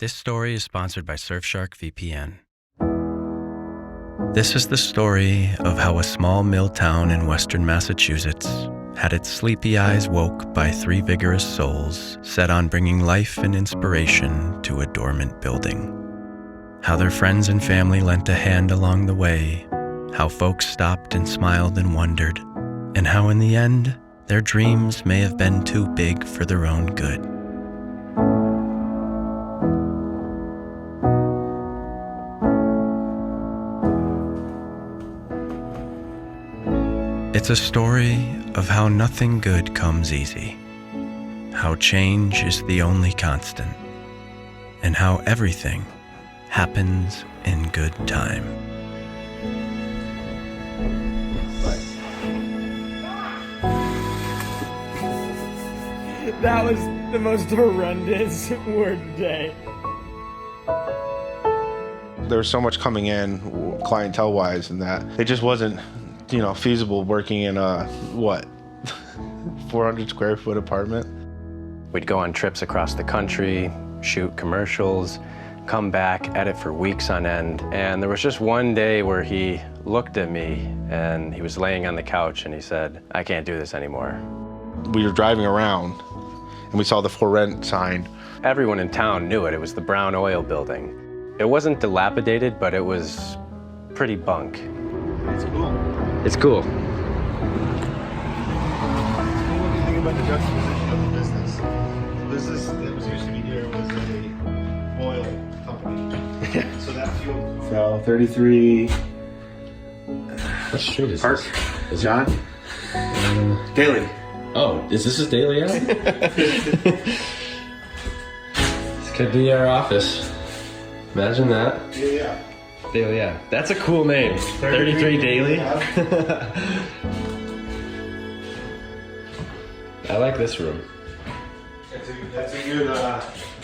This story is sponsored by Surfshark VPN. This is the story of how a small mill town in western Massachusetts had its sleepy eyes woke by three vigorous souls set on bringing life and inspiration to a dormant building. How their friends and family lent a hand along the way, how folks stopped and smiled and wondered, and how in the end, their dreams may have been too big for their own good. It's a story of how nothing good comes easy, how change is the only constant, and how everything happens in good time. That was the most horrendous work day. There was so much coming in clientele-wise and that it just wasn't feasible working in a 400 square foot apartment. We'd go on trips across the country, shoot commercials, come back, edit for weeks on end. And there was just one day where he looked at me and he was laying on the couch and he said, "I can't do this anymore." We were driving around and we saw the for rent sign. Everyone in town knew it. It was the Brown Oil building. It wasn't dilapidated, but it was pretty bunk. It's cool. It's cool. What do you think about the juxtaposition of the business? The business that was used to be here was a oil company. So that fuel. So 33. What street is Park. this? John? Daily. Oh, is this his daily hour? This could be our office. Imagine that. Yeah. Daily, yeah. That's a cool name. 33 Daily. I like this room. That's a good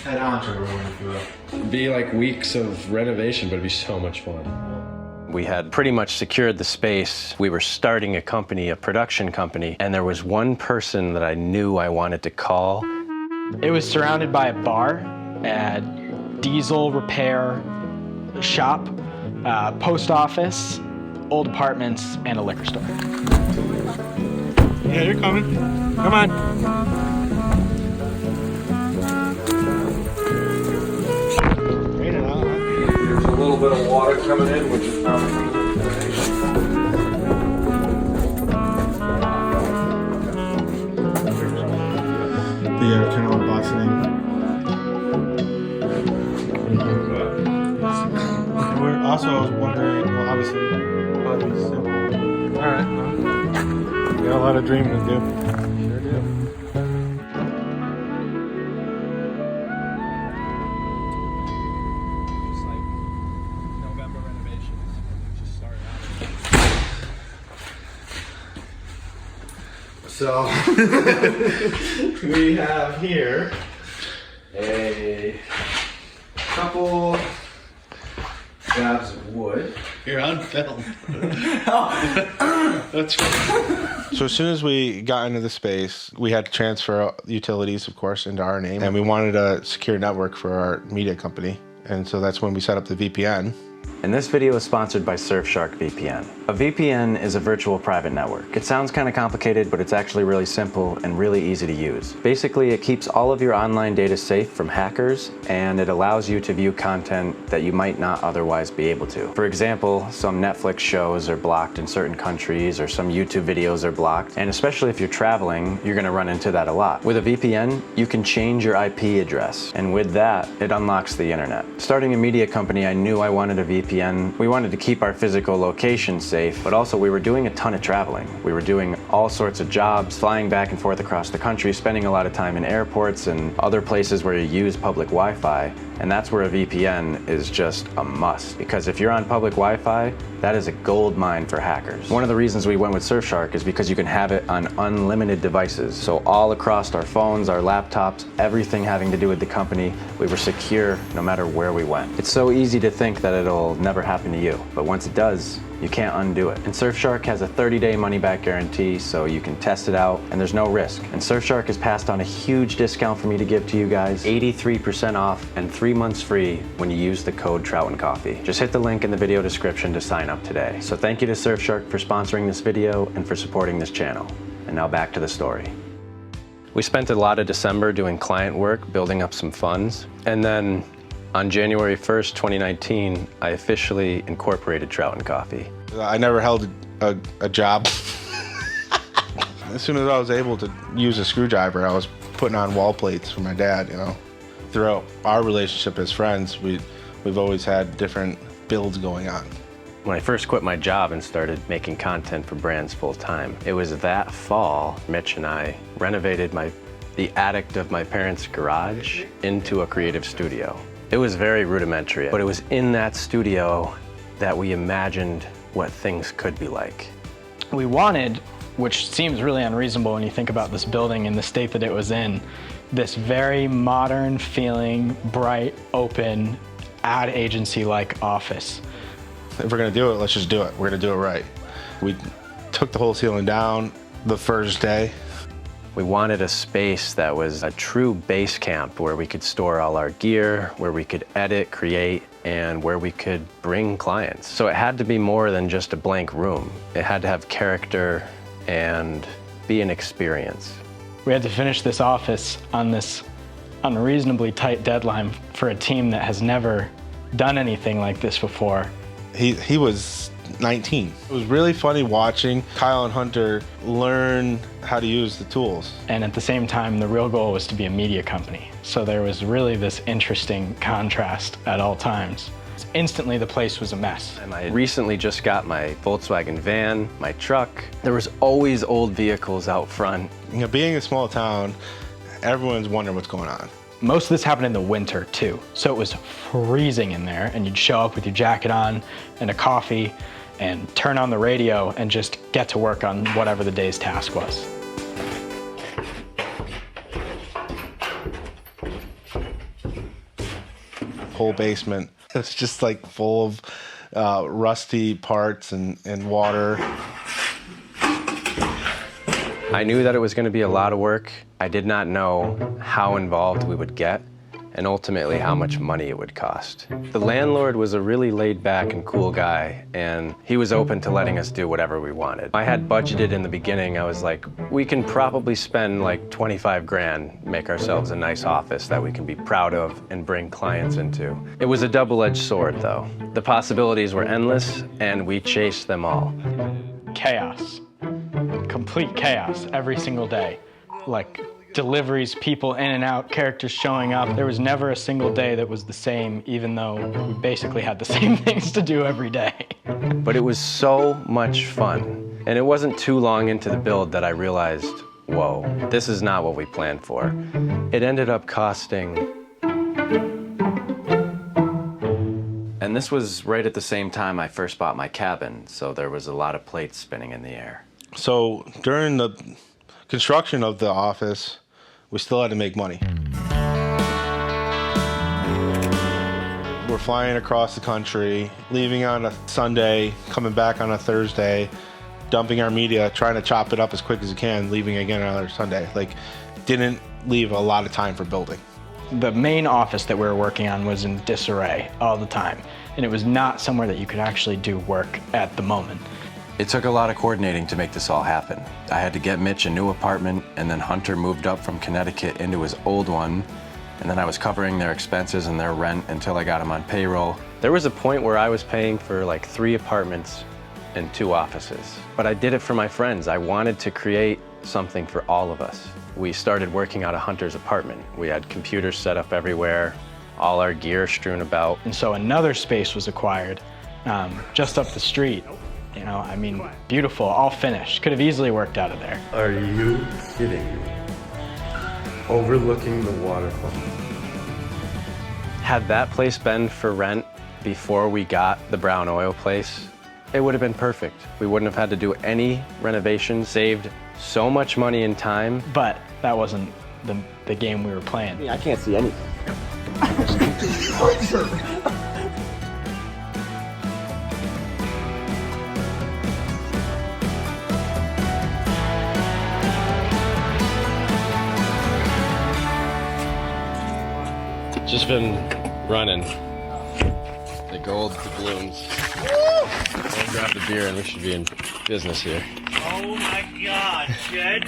head-on to room, if you will. It'd be like weeks of renovation, but it'd be so much fun. We had pretty much secured the space. We were starting a company, a production company, and there was one person that I knew I wanted to call. It was surrounded by a bar, a diesel repair shop, post office, old apartments, and a liquor store. Yeah, you're coming. Come on. There's a little bit of water coming in, which is probably from the renovation. The turn on box thing. Also, I was wondering, well, obviously, probably simple. All right. Well, we got a lot of dreaming to do. Sure do. It's like November renovations. Just started out. So, we have here a couple slabs of wood. You're on film. That's good. So as soon as we got into the space, we had to transfer utilities, of course, into our name. And we wanted a secure network for our media company. And so that's when we set up the VPN. And this video is sponsored by Surfshark VPN. A VPN is a virtual private network. It sounds kind of complicated, but it's actually really simple and really easy to use. Basically, it keeps all of your online data safe from hackers, and it allows you to view content that you might not otherwise be able to. For example, some Netflix shows are blocked in certain countries, or some YouTube videos are blocked, and especially if you're traveling, you're gonna run into that a lot. With a VPN, you can change your IP address, and with that, it unlocks the internet. Starting a media company, I knew I wanted a VPN. We wanted to keep our physical location safe, but also we were doing a ton of traveling. We were doing all sorts of jobs, flying back and forth across the country, spending a lot of time in airports and other places where you use public Wi-Fi. And that's where a VPN is just a must, because if you're on public Wi-Fi, that is a gold mine for hackers. One of the reasons we went with Surfshark is because you can have it on unlimited devices. So all across our phones, our laptops, everything having to do with the company, we were secure no matter where we went. It's so easy to think that it'll never happen to you, but once it does, You can't undo it. And Surfshark has a 30-day money-back guarantee, so you can test it out, and there's no risk. And Surfshark has passed on a huge discount for me to give to you guys, 83% off and 3 months free when you use the code Trout and Coffee. Just hit the link in the video description to sign up today. So thank you to Surfshark for sponsoring this video and for supporting this channel. And now back to the story. We spent a lot of December doing client work, building up some funds, and then on January 1st, 2019, I officially incorporated Trout and Coffee. I never held a job. As soon as I was able to use a screwdriver, I was putting on wall plates for my dad, you know. Throughout our relationship as friends, we've always had different builds going on. When I first quit my job and started making content for brands full time, it was that fall, Mitch and I renovated the attic of my parents' garage into a creative studio. It was very rudimentary, but it was in that studio that we imagined what things could be like. We wanted, which seems really unreasonable when you think about this building and the state that it was in, this very modern feeling, bright, open, ad agency-like office. If we're gonna do it, let's just do it. We're gonna do it right. We took the whole ceiling down the first day. We wanted a space that was a true base camp where we could store all our gear, where we could edit, create, and where we could bring clients. So it had to be more than just a blank room. It had to have character and be an experience. We had to finish this office on this unreasonably tight deadline for a team that has never done anything like this before. He was 19. It was really funny watching Kyle and Hunter learn how to use the tools. And at the same time, the real goal was to be a media company. So there was really this interesting contrast at all times. Instantly, the place was a mess. And I recently just got my Volkswagen van, my truck. There was always old vehicles out front. You know, being a small town, everyone's wondering what's going on. Most of this happened in the winter too. So it was freezing in there, and you'd show up with your jacket on and a coffee and turn on the radio and just get to work on whatever the day's task was. Whole basement, it's just like full of rusty parts and water. I knew that it was going to be a lot of work. I did not know how involved we would get and ultimately how much money it would cost. The landlord was a really laid back and cool guy, and he was open to letting us do whatever we wanted. I had budgeted in the beginning. I was like, we can probably spend like 25 grand, make ourselves a nice office that we can be proud of and bring clients into. It was a double-edged sword though. The possibilities were endless and we chased them all. Chaos. Complete chaos every single day. Like deliveries, people in and out, characters showing up. There was never a single day that was the same, even though we basically had the same things to do every day. But it was so much fun. And it wasn't too long into the build that I realized, whoa, this is not what we planned for. It ended up costing. And this was right at the same time I first bought my cabin, so there was a lot of plates spinning in the air. So during the construction of the office, we still had to make money. We're flying across the country, leaving on a Sunday, coming back on a Thursday, dumping our media, trying to chop it up as quick as we can, leaving again another Sunday. Like, didn't leave a lot of time for building. The main office that we were working on was in disarray all the time, and it was not somewhere that you could actually do work at the moment. It took a lot of coordinating to make this all happen. I had to get Mitch a new apartment, and then Hunter moved up from Connecticut into his old one, and then I was covering their expenses and their rent until I got him on payroll. There was a point where I was paying for like 3 apartments and 2 offices, but I did it for my friends. I wanted to create something for all of us. We started working out of Hunter's apartment. We had computers set up everywhere, all our gear strewn about. And so another space was acquired just up the street. You know, I mean, beautiful, all finished. Could have easily worked out of there. Are you kidding me? Overlooking the waterfall. Had that place been for rent before we got the brown oil place, it would have been perfect. We wouldn't have had to do any renovations, saved so much money and time. But that wasn't the game we were playing. I can't see anything. Just been running. The gold doubloons. We'll grab the beer and we should be in business here. Oh my God, Jed.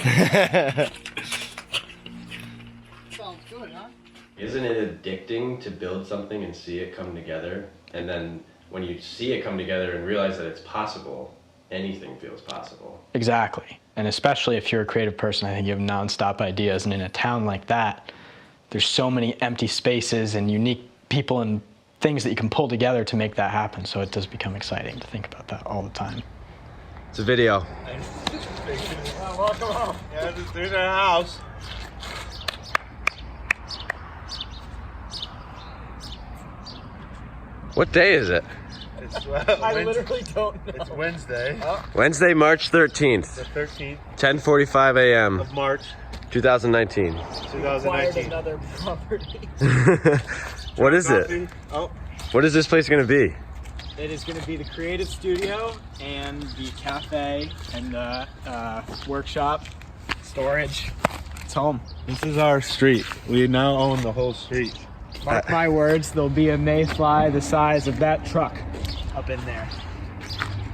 Sounds good, huh? Isn't it addicting to build something and see it come together? And then when you see it come together and realize that it's possible, anything feels possible. Exactly. And especially if you're a creative person, I think you have nonstop ideas. And in a town like that, there's so many empty spaces and unique people and things that you can pull together to make that happen. So it does become exciting to think about that all the time. It's a video. Welcome home. Yeah, there's our house. What day is it? It's, I literally don't know. It's Wednesday. Wednesday, March 13th. The 13th 10:45 a.m. of March 2019. 2019. Another property. What is it? Oh. What is this place going to be? It is going to be the creative studio and the cafe and the workshop, storage. It's home. This is our street. We now own the whole street. Mark my words, there'll be a mayfly the size of that truck up in there.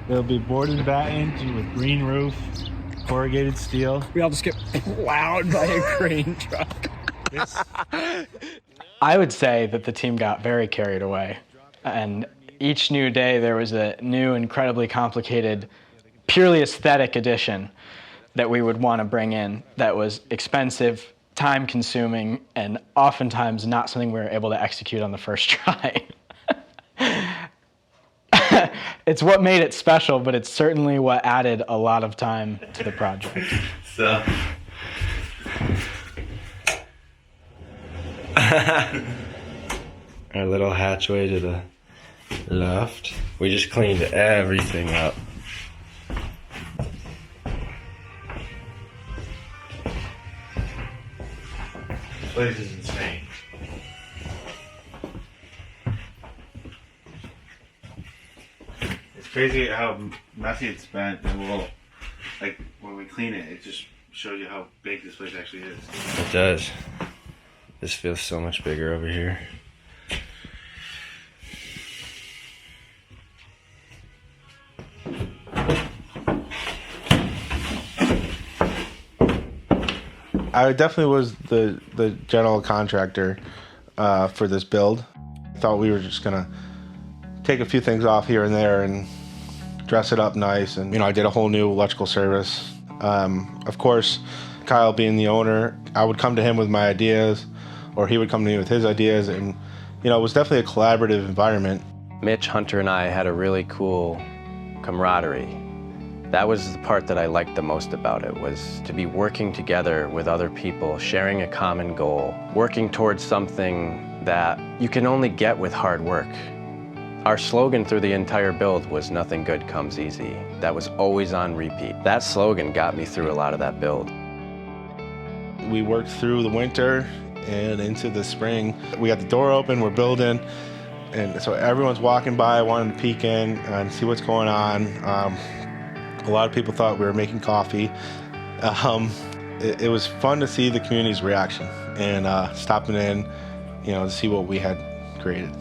There'll be board and batten with green roof, corrugated steel. We all just get plowed by a crane truck. I would say that the team got very carried away. And each new day there was a new, incredibly complicated, purely aesthetic addition that we would want to bring in that was expensive, time-consuming, and oftentimes not something we were able to execute on the first try. It's what made it special, but it's certainly what added a lot of time to the project. So. Our little hatchway to the left. We just cleaned everything up. This place is insane. It's crazy how messy it's been, and like when we clean it, it just shows you how big this place actually is. It does. This feels so much bigger over here. I definitely was the general contractor for this build. I thought we were just gonna take a few things off here and there and dress it up nice. And I did a whole new electrical service. Of course, Kyle being the owner, I would come to him with my ideas, or he would come to me with his ideas, and it was definitely a collaborative environment. Mitch, Hunter, and I had a really cool camaraderie. That was the part that I liked the most about it, was to be working together with other people, sharing a common goal, working towards something that you can only get with hard work. Our slogan through the entire build was "Nothing good comes easy." That was always on repeat. That slogan got me through a lot of that build. We worked through the winter and into the spring. We got the door open, we're building, and so everyone's walking by wanting to peek in and see what's going on. A lot of people thought we were making coffee. It was fun to see the community's reaction and stopping in, to see what we had created.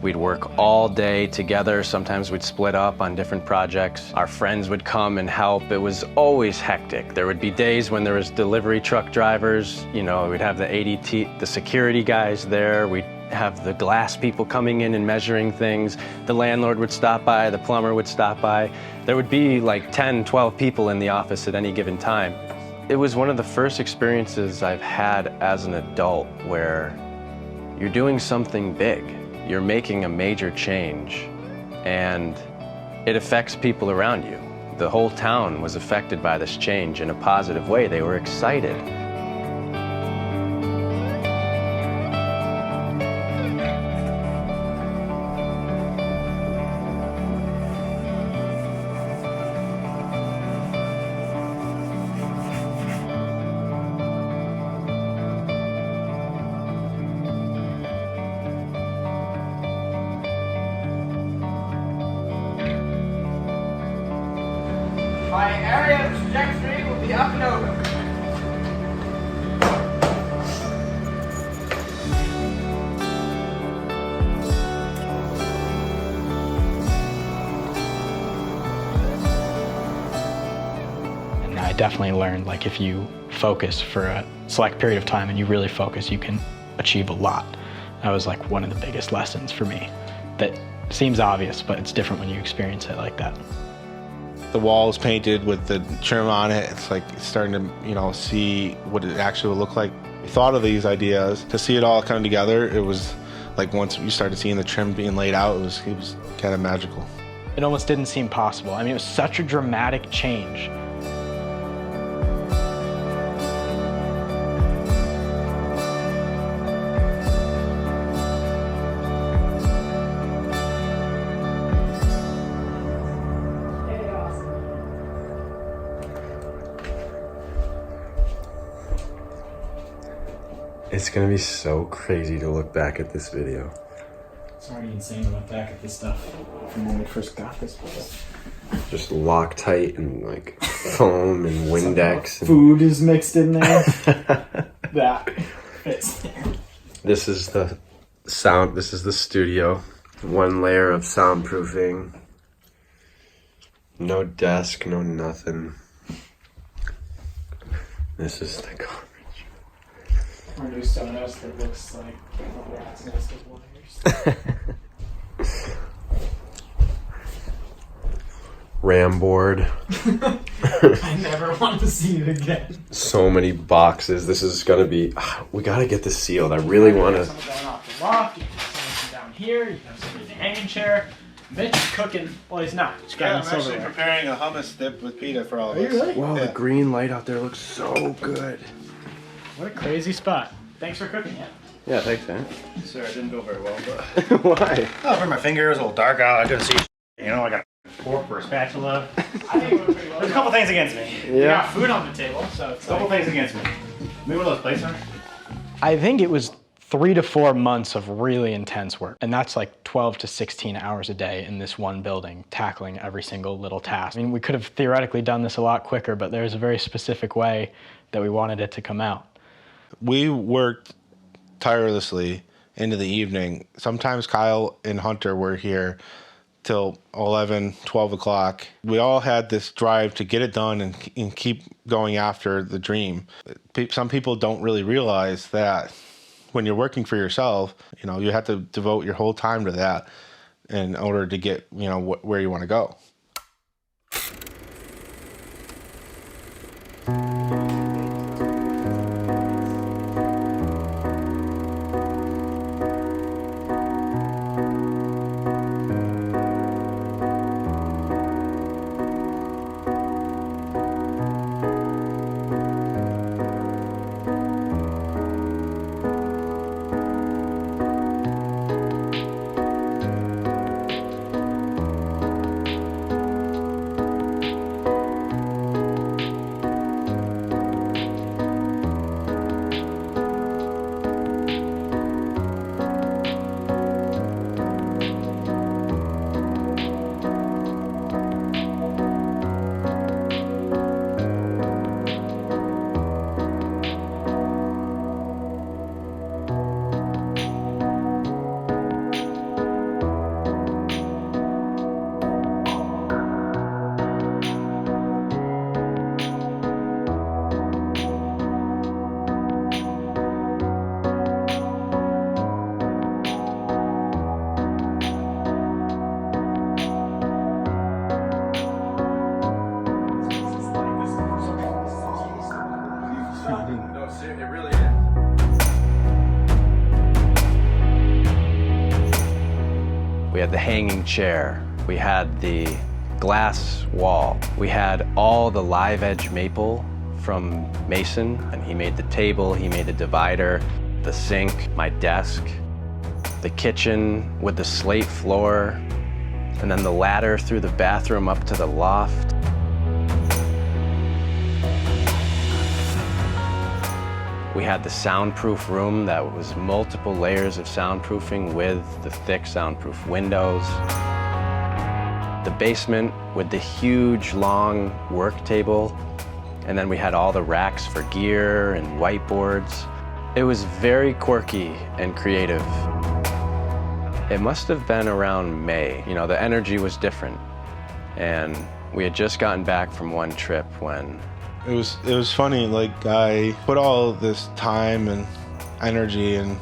We'd work all day together. Sometimes we'd split up on different projects. Our friends would come and help. It was always hectic. There would be days when there was delivery truck drivers. We'd have the ADT, the security guys there. We'd have the glass people coming in and measuring things. The landlord would stop by, the plumber would stop by. There would be like 10, 12 people in the office at any given time. It was one of the first experiences I've had as an adult where you're doing something big. You're making a major change, and it affects people around you. The whole town was affected by this change in a positive way. They were excited. My area of trajectory will be up and over. I definitely learned, like, if you focus for a select period of time and you really focus, you can achieve a lot. That was like one of the biggest lessons for me. That seems obvious, but it's different when you experience it like that. The walls painted with the trim on it, it's like starting to, you know, see what it actually will look like. We thought of these ideas. To see it all come together, it was like once you started seeing the trim being laid out, it was kind of magical. It almost didn't seem possible. I mean, it was such a dramatic change. It's gonna be so crazy to look back at this video. It's already insane to look back at this stuff from when we first got this place. Just Loctite and like foam and Windex. And food is mixed in there. That fits there. this is the sound. This is the studio. One layer of soundproofing. No desk, no nothing. This is the garbage. Our new Sonos that looks like a rat's nest of wires. RAM board. I never want to see it again. So many boxes. This is gonna be. We gotta get this sealed. I really want to. Someone going off the loft. You can have someone down here. You can have somebody in the hanging chair. Mitch is cooking. Well, he's not. He's Yeah, I'm grabbing actually silverware. preparing a hummus dip with pita for all of us. Are you really? Wow, Yeah. the green light out there looks so good. What a crazy spot. Thanks for cooking it. Yeah, thanks, man. Sorry, it didn't go very well, but Why? oh, for my finger, it was a little dark out. I couldn't see. You know, I got a fork for a spatula. I think it went pretty well. There's a couple things against me. We got food on the table, so it's A couple like, things against me. Maybe one of those places are. I think it was 3 to 4 months of really intense work. And that's like 12 to 16 hours a day in this one building, tackling every single little task. I mean, we could have theoretically done this a lot quicker, but there's a very specific way that we wanted it to come out. We worked tirelessly into the evening. Sometimes Kyle and Hunter were here till 11, 12 o'clock. We all had this drive to get it done and keep going after the dream. Some people don't really realize that when you're working for yourself, you know, you have to devote your whole time to that in order to get, you know, where you want to go. We had the hanging chair. We had the glass wall. We had all the live edge maple from Mason, and he made the table, he made the divider, the sink, my desk, the kitchen with the slate floor, and then the ladder through the bathroom up to the loft. We had the soundproof room that was multiple layers of soundproofing with the thick soundproof windows. The basement with the huge, long work table. And then we had all the racks for gear and whiteboards. It was very quirky and creative. It must have been around May. You know, the energy was different. And we had just gotten back from one trip when It was funny. Like, I put all this time and energy and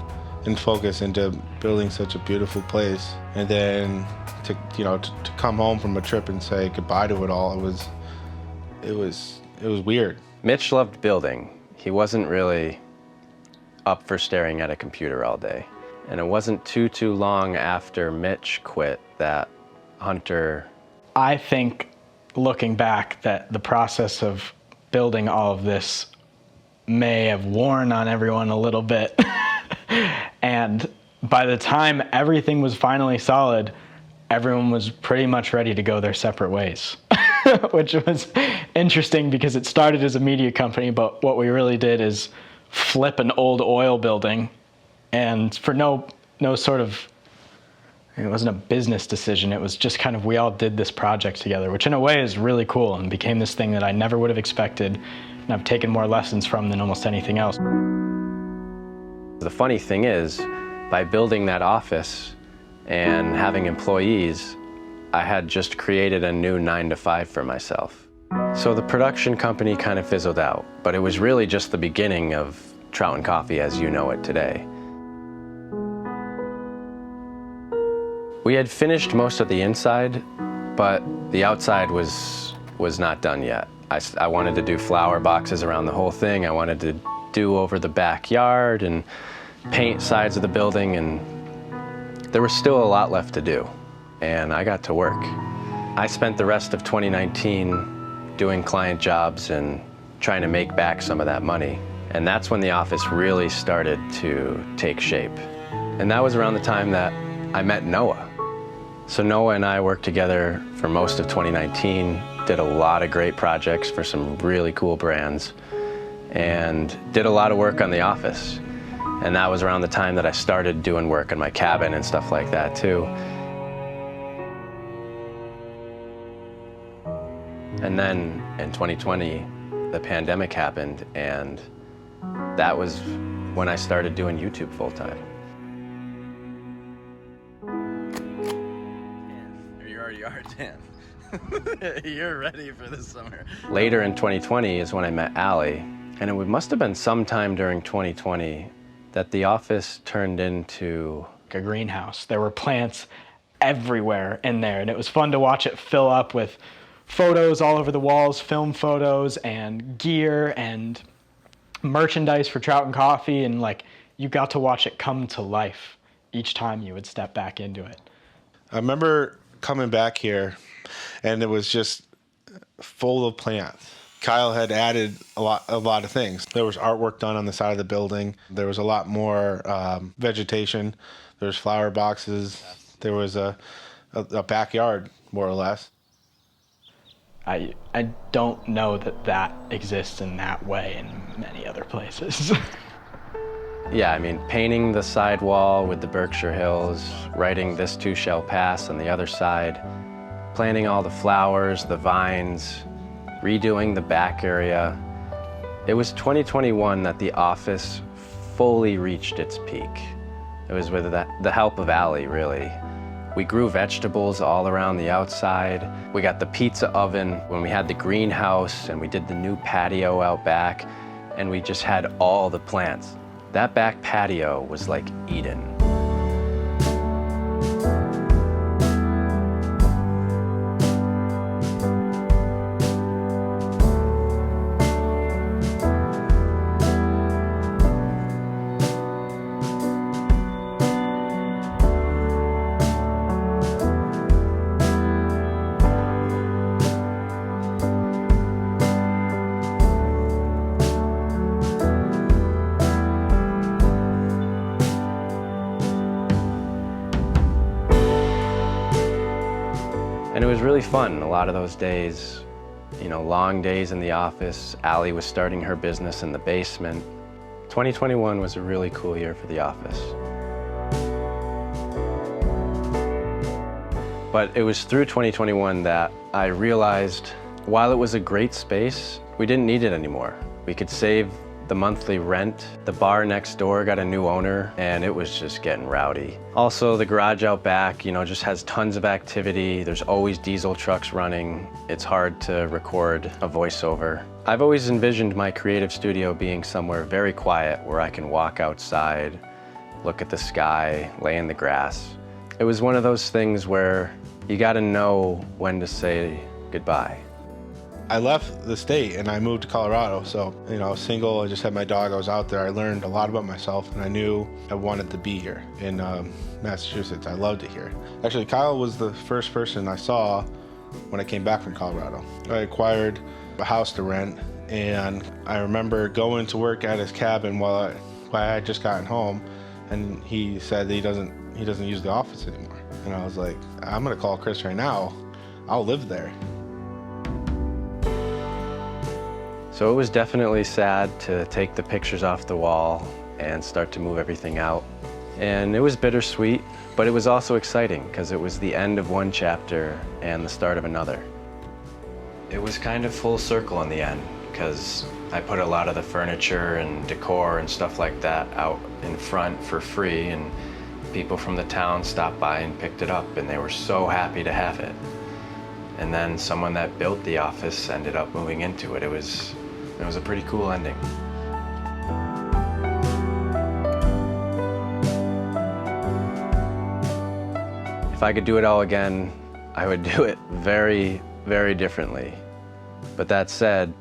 focus into building such a beautiful place, and then to come home from a trip and say goodbye to it all. It was weird. Mitch loved building. He wasn't really up for staring at a computer all day. And it wasn't too long after Mitch quit that Hunter... I think, looking back, that the process of building all of this may have worn on everyone a little bit. And by the time everything was finally solid, everyone was pretty much ready to go their separate ways. Which was interesting because it started as a media company, but what we really did is flip an old oil building, and for no sort of, it wasn't a business decision, it was just kind of, we all did this project together, which in a way is really cool and became this thing that I never would have expected, and I've taken more lessons from than almost anything else. The funny thing is, by building that office and having employees, I had just created a new 9-to-5 for myself. So the production company kind of fizzled out, but it was really just the beginning of Trout and Coffee as you know it today. We had finished most of the inside, but the outside was not done yet. I wanted to do flower boxes around the whole thing. I wanted to do over the backyard and paint sides of the building, and there was still a lot left to do. And I got to work. I spent the rest of 2019 doing client jobs and trying to make back some of that money. And that's when the office really started to take shape. And that was around the time that I met Noah. So Noah and I worked together for most of 2019, did a lot of great projects for some really cool brands, and did a lot of work on the office. And that was around the time that I started doing work in my cabin and stuff like that too. And then in 2020, the pandemic happened, and that was when I started doing YouTube full-time. You already are, Dan. You're ready for this summer. Later in 2020 is when I met Allie, and it must have been sometime during 2020 that the office turned into a greenhouse. There were plants everywhere in there, and it was fun to watch it fill up with photos all over the walls, film photos and gear and merchandise for Trout and Coffee, and like, you got to watch it come to life each time you would step back into it. I remember coming back here and it was just full of plants. Kyle had added a lot of things. There was artwork done on the side of the building. There was a lot more vegetation. There was flower boxes. There was a backyard, more or less. I don't know that exists in that way in many other places. Yeah, I mean, painting the side wall with the Berkshire Hills, writing "This too shall pass" on the other side, planting all the flowers, the vines, redoing the back area. It was 2021 that the office fully reached its peak. It was with the help of Allie, really. We grew vegetables all around the outside. We got the pizza oven when we had the greenhouse, and we did the new patio out back, and we just had all the plants. That back patio was like Eden. And it was really fun, a lot of those days, you know, long days in the office. Allie was starting her business in the basement. 2021 was a really cool year for the office. But it was through 2021 that I realized, while it was a great space, we didn't need it anymore. We could save the monthly rent. The bar next door got a new owner, and it was just getting rowdy. Also, the garage out back, you know, just has tons of activity. There's always diesel trucks running. It's hard to record a voiceover. I've always envisioned my creative studio being somewhere very quiet where I can walk outside, look at the sky, lay in the grass. It was one of those things where you gotta know when to say goodbye. I left the state and I moved to Colorado. So, you know, I was single, I just had my dog, I was out there. I learned a lot about myself and I knew I wanted to be here in Massachusetts. I loved it here. Actually, Kyle was the first person I saw when I came back from Colorado. I acquired a house to rent and I remember going to work at his cabin while I had just gotten home, and he said that he doesn't use the office anymore. And I was like, I'm gonna call Chris right now. I'll live there. So it was definitely sad to take the pictures off the wall and start to move everything out. And it was bittersweet, but it was also exciting because it was the end of one chapter and the start of another. It was kind of full circle in the end because I put a lot of the furniture and decor and stuff like that out in front for free, and people from the town stopped by and picked it up, and they were so happy to have it. And then someone that built the office ended up moving into it. It was a pretty cool ending. If I could do it all again, I would do it very, very differently. But that said,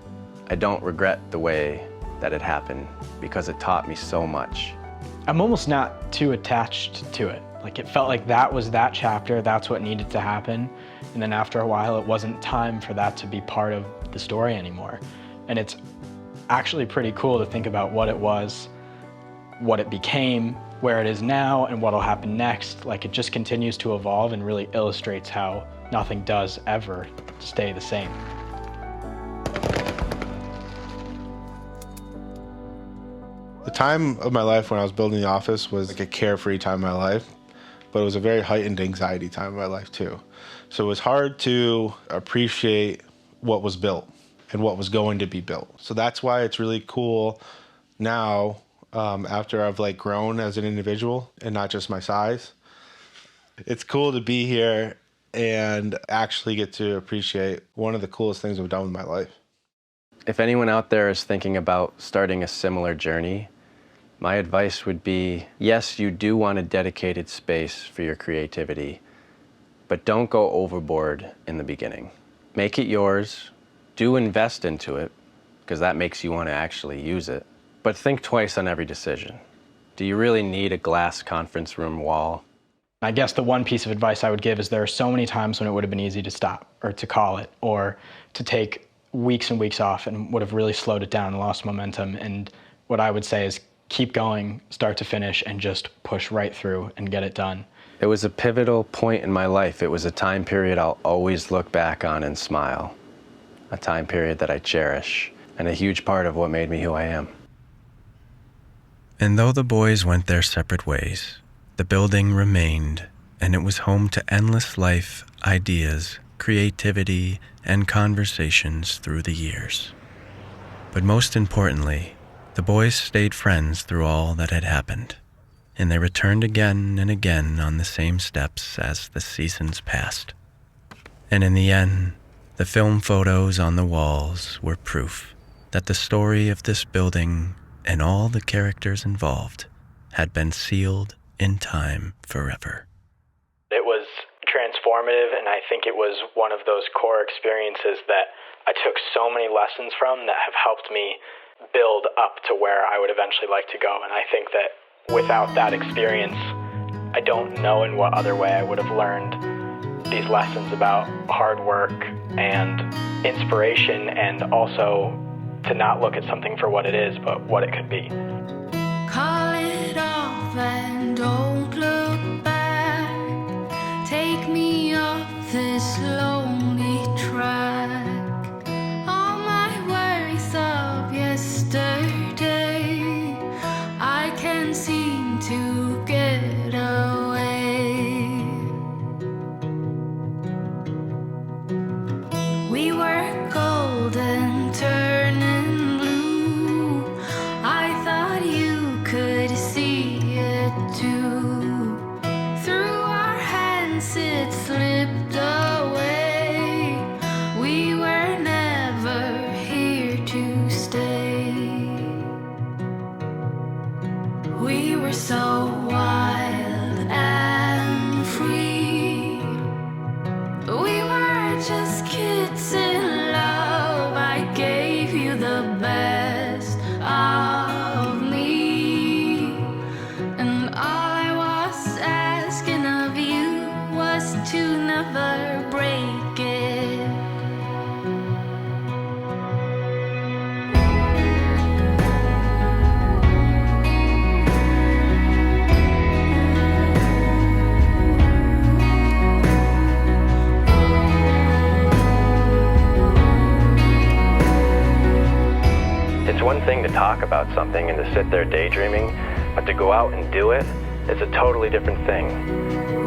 I don't regret the way that it happened because it taught me so much. I'm almost not too attached to it. Like, it felt like that was that chapter, that's what needed to happen. And then after a while, it wasn't time for that to be part of the story anymore. And it's actually pretty cool to think about what it was, what it became, where it is now, and what'll happen next. Like, it just continues to evolve and really illustrates how nothing does ever stay the same. The time of my life when I was building the office was like a carefree time of my life, but it was a very heightened anxiety time of my life too. So it was hard to appreciate what was built and what was going to be built. So that's why it's really cool now, after I've like grown as an individual and not just my size. It's cool to be here and actually get to appreciate one of the coolest things I've done with my life. If anyone out there is thinking about starting a similar journey, my advice would be, yes, you do want a dedicated space for your creativity, but don't go overboard in the beginning. Make it yours. Do invest into it, because that makes you want to actually use it. But think twice on every decision. Do you really need a glass conference room wall? I guess the one piece of advice I would give is there are so many times when it would have been easy to stop, or to call it, or to take weeks and weeks off, and would have really slowed it down and lost momentum. And what I would say is keep going, start to finish, and just push right through and get it done. It was a pivotal point in my life. It was a time period I'll always look back on and smile. A time period that I cherish, and a huge part of what made me who I am. And though the boys went their separate ways, the building remained, and it was home to endless life, ideas, creativity, and conversations through the years. But most importantly, the boys stayed friends through all that had happened, and they returned again and again on the same steps as the seasons passed. And in the end, the film photos on the walls were proof that the story of this building and all the characters involved had been sealed in time forever. It was transformative, and I think it was one of those core experiences that I took so many lessons from that have helped me build up to where I would eventually like to go. And I think that without that experience, I don't know in what other way I would have learned these lessons about hard work and inspiration, and also to not look at something for what it is, but what it could be. Call it off and don't look back. Take me off this lonely track. All my worries of yesterday, I can't seem to get away. We were golden, turning blue. I thought you could see it too. Through our hands it slipped away. We never break it. It's one thing to talk about something and to sit there daydreaming, but to go out and do it, it's a totally different thing.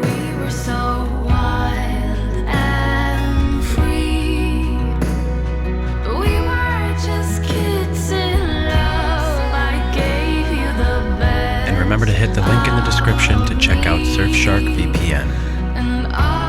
We were so wild and free. We were just kids in love. I gave you the best. And remember to hit the link in the description to check out Surfshark VPN. And all